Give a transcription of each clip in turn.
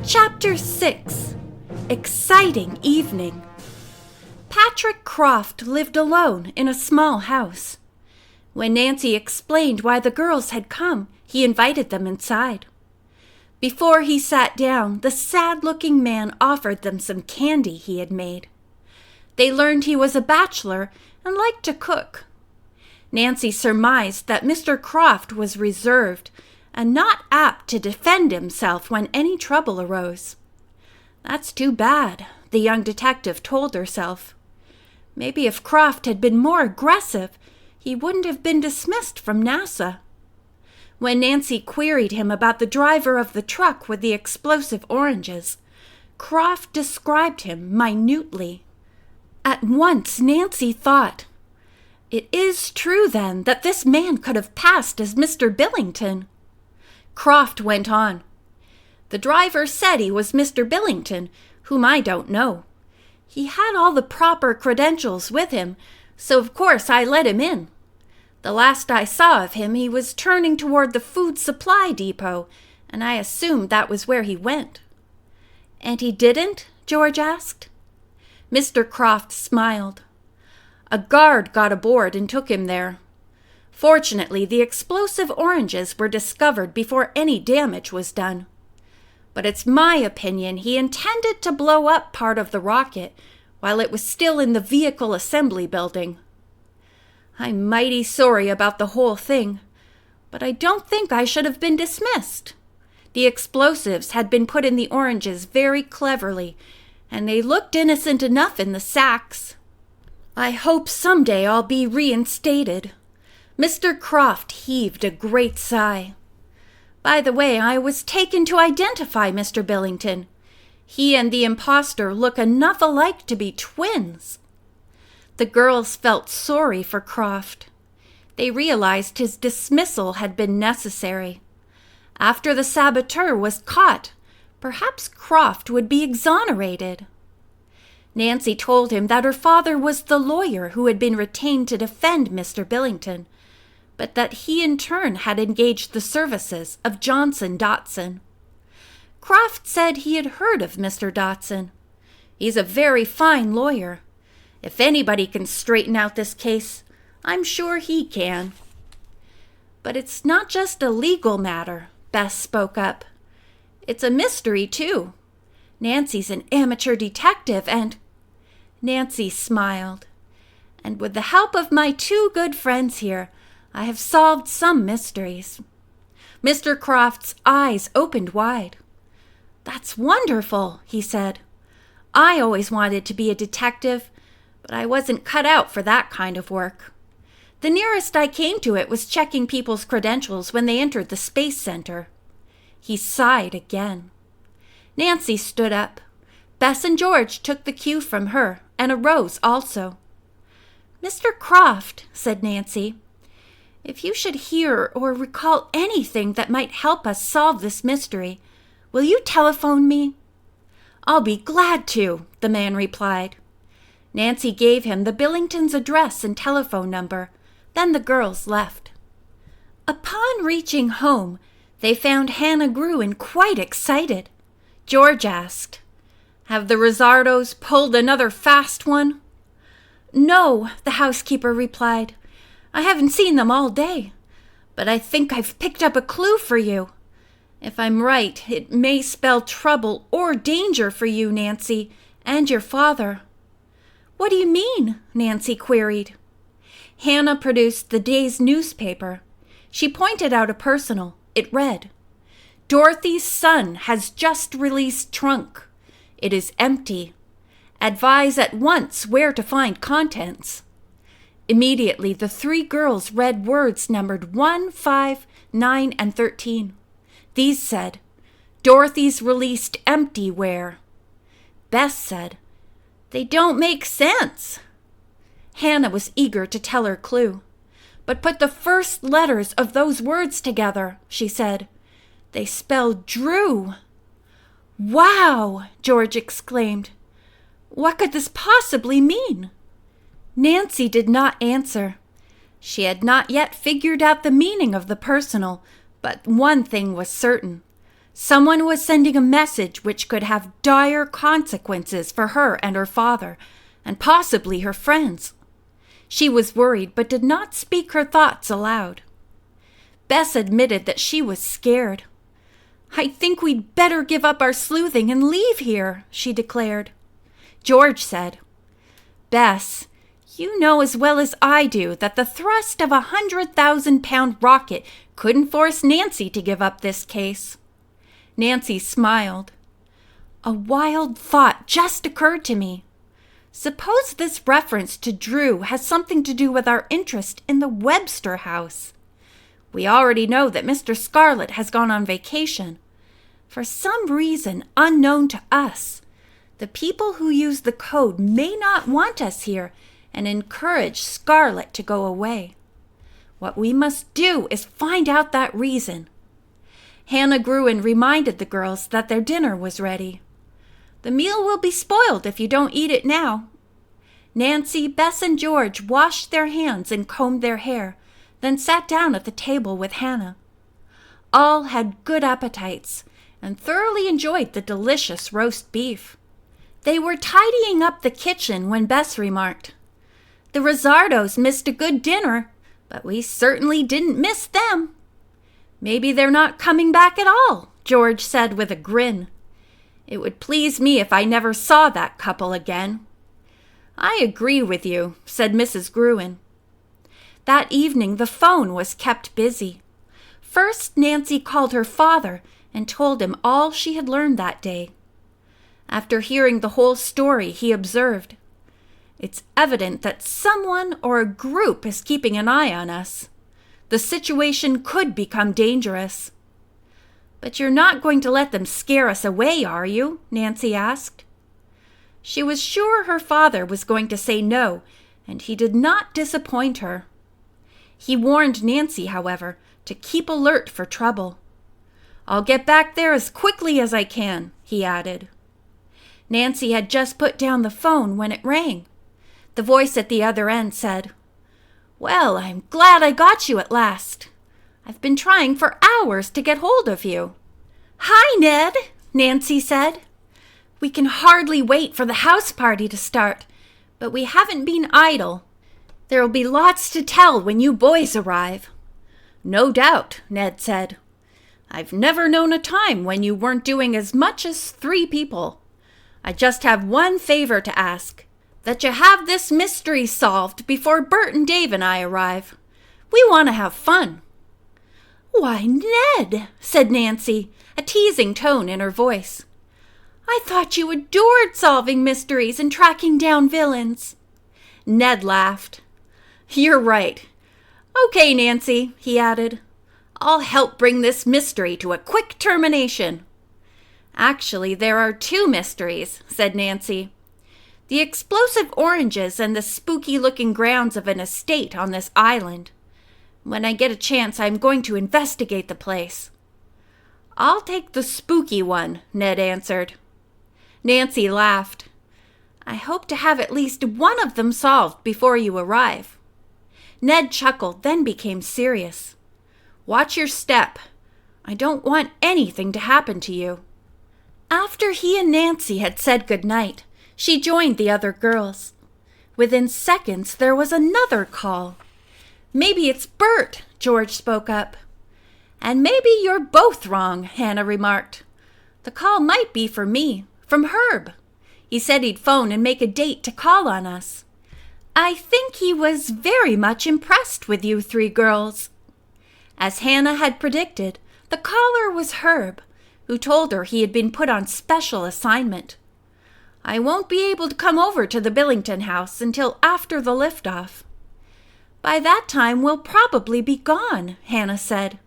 Chapter 6. Exciting Evening. Patrick Croft lived alone in a small house. When Nancy explained why the girls had come, he invited them inside. Before he sat down, the sad-looking man offered them some candy he had made. They learned he was a bachelor and liked to cook. Nancy surmised that Mr. Croft was reserved and not apt to defend himself when any trouble arose. That's too bad, the young detective told herself. Maybe if Croft had been more aggressive, he wouldn't have been dismissed from NASA. When Nancy queried him about the driver of the truck with the explosive oranges, Croft described him minutely. At once Nancy thought, "It is true, then, that this man could have passed as Mr. Billington." Croft went on. "The driver said he was Mr. Billington, whom I don't know. He had all the proper credentials with him, so of course I let him in. The last I saw of him, he was turning toward the food supply depot, and I assumed that was where he went." "And he didn't?" George asked. Mr. Croft smiled. "A guard got aboard and took him there. Fortunately, the explosive oranges were discovered before any damage was done. But it's my opinion he intended to blow up part of the rocket while it was still in the vehicle assembly building. I'm mighty sorry about the whole thing, but I don't think I should have been dismissed. The explosives had been put in the oranges very cleverly, and they looked innocent enough in the sacks. I hope someday I'll be reinstated." Mr. Croft heaved a great sigh. "By the way, I was taken to identify Mr. Billington. He and the impostor look enough alike to be twins." The girls felt sorry for Croft. They realized his dismissal had been necessary. After the saboteur was caught, perhaps Croft would be exonerated. Nancy told him that her father was the lawyer who had been retained to defend Mr. Billington, but that he in turn had engaged the services of Johnson Dotson. Croft said he had heard of Mr. Dotson. "He's a very fine lawyer. If anybody can straighten out this case, I'm sure he can." "But it's not just a legal matter," Bess spoke up. "It's a mystery, too. Nancy's an amateur detective and—" Nancy smiled. "And with the help of my two good friends here, I have solved some mysteries." Mr. Croft's eyes opened wide. "That's wonderful," he said. "I always wanted to be a detective, but I wasn't cut out for that kind of work. The nearest I came to it was checking people's credentials when they entered the Space Center." He sighed again. Nancy stood up. Bess and George took the cue from her and arose also. "Mr. Croft," said Nancy, "if you should hear or recall anything that might help us solve this mystery, will you telephone me?" "I'll be glad to," the man replied. Nancy gave him the Billingtons' address and telephone number. Then the girls left. Upon reaching home, they found Hannah Gruen quite excited. George asked, "Have the Rizzardos pulled another fast one?" "No," the housekeeper replied. "I haven't seen them all day, but I think I've picked up a clue for you. If I'm right, it may spell trouble or danger for you, Nancy, and your father." "What do you mean?" Nancy queried. Hannah produced the day's newspaper. She pointed out a personal. It read, "Dorothy's son has just released trunk. It is empty. Advise at once where to find contents." Immediately, the three girls read words numbered 1, 5, 9, and 13. These said, "Dorothy's released empty where." Bess said, "They don't make sense." Hannah was eager to tell her clue. "But put the first letters of those words together," she said. "They spell Drew." "Wow!" George exclaimed. "What could this possibly mean?" Nancy did not answer. She had not yet figured out the meaning of the personal, but one thing was certain. Someone was sending a message which could have dire consequences for her and her father, and possibly her friends. She was worried, but did not speak her thoughts aloud. Bess admitted that she was scared. "I think we'd better give up our sleuthing and leave here," she declared. George said, "Bess, you know as well as I do that the thrust of a 100,000-pound rocket couldn't force Nancy to give up this case." Nancy smiled. "A wild thought just occurred to me. Suppose this reference to Drew has something to do with our interest in the Webster house. We already know that Mr. Scarlett has gone on vacation. For some reason unknown to us, the people who use the code may not want us here and encourage Scarlett to go away. What we must do is find out that reason." Hannah Gruen reminded the girls that their dinner was ready. "The meal will be spoiled if you don't eat it now." Nancy, Bess, and George washed their hands and combed their hair, then sat down at the table with Hannah. All had good appetites and thoroughly enjoyed the delicious roast beef. They were tidying up the kitchen when Bess remarked, "The Rizzardos missed a good dinner, but we certainly didn't miss them." "Maybe they're not coming back at all," George said with a grin. "It would please me if I never saw that couple again." "I agree with you," said Mrs. Gruen. That evening the phone was kept busy. First, Nancy called her father and told him all she had learned that day. After hearing the whole story, he observed, "It's evident that someone or a group is keeping an eye on us. The situation could become dangerous." "But you're not going to let them scare us away, are you?" Nancy asked. She was sure her father was going to say no, and he did not disappoint her. He warned Nancy, however, to keep alert for trouble. "I'll get back there as quickly as I can," he added. Nancy had just put down the phone when it rang. The voice at the other end said, "Well, I'm glad I got you at last. I've been trying for hours to get hold of you." "Hi, Ned," Nancy said. "We can hardly wait for the house party to start, but we haven't been idle. There'll be lots to tell when you boys arrive." "No doubt," Ned said. "I've never known a time when you weren't doing as much as 3 people. I just have one favor to ask, that you have this mystery solved before Bert and Dave and I arrive. We want to have fun." "Why, Ned," said Nancy, a teasing tone in her voice. "I thought you adored solving mysteries and tracking down villains." Ned laughed. "You're right. Okay, Nancy," he added. "I'll help bring this mystery to a quick termination." "Actually, there are 2 mysteries," said Nancy. "The explosive oranges and the spooky-looking grounds of an estate on this island. When I get a chance, I'm going to investigate the place." "I'll take the spooky one," Ned answered. Nancy laughed. "I hope to have at least one of them solved before you arrive." Ned chuckled, then became serious. "Watch your step. I don't want anything to happen to you." After he and Nancy had said good night, she joined the other girls. Within seconds, there was another call. "Maybe it's Bert," George spoke up. "And maybe you're both wrong," Hannah remarked. "The call might be for me, from Herb. He said he'd phone and make a date to call on us. I think he was very much impressed with you 3 girls." As Hannah had predicted, the caller was Herb, who told her he had been put on special assignment. "I won't be able to come over to the Billington house until after the liftoff." "By that time we'll probably be gone," Hannah said.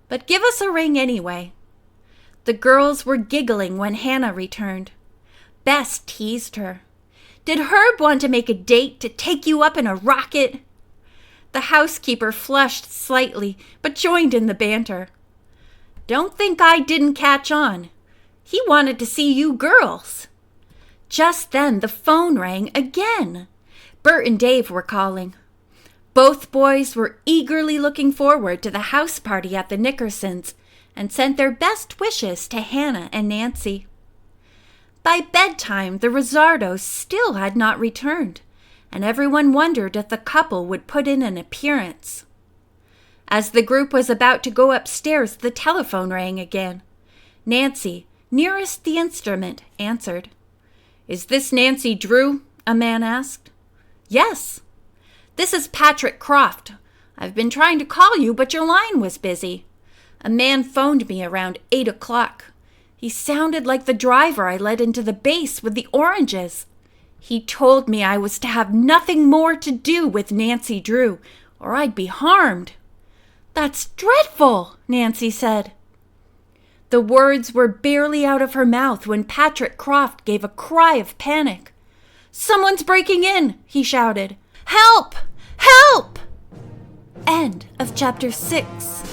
"But give us a ring anyway." The girls were giggling when Hannah returned. Bess teased her. "Did Herb want to make a date to take you up in a rocket?" The housekeeper flushed slightly, but joined in the banter. "Don't think I didn't catch on. He wanted to see you girls." Just then the phone rang again. Bert and Dave were calling. Both boys were eagerly looking forward to the house party at the Nickersons, and sent their best wishes to Hannah and Nancy. By bedtime, the Rizzardos still had not returned, and everyone wondered if the couple would put in an appearance. As the group was about to go upstairs, the telephone rang again. Nancy, nearest the instrument, answered. "Is this Nancy Drew?" a man asked. "Yes." "This is Patrick Croft. I've been trying to call you, but your line was busy. A man phoned me around 8 o'clock. He sounded like the driver I led into the base with the oranges. He told me I was to have nothing more to do with Nancy Drew, or I'd be harmed." "That's dreadful," Nancy said. The words were barely out of her mouth when Patrick Croft gave a cry of panic. "Someone's breaking in," he shouted. "Help! Help!" End of chapter 6.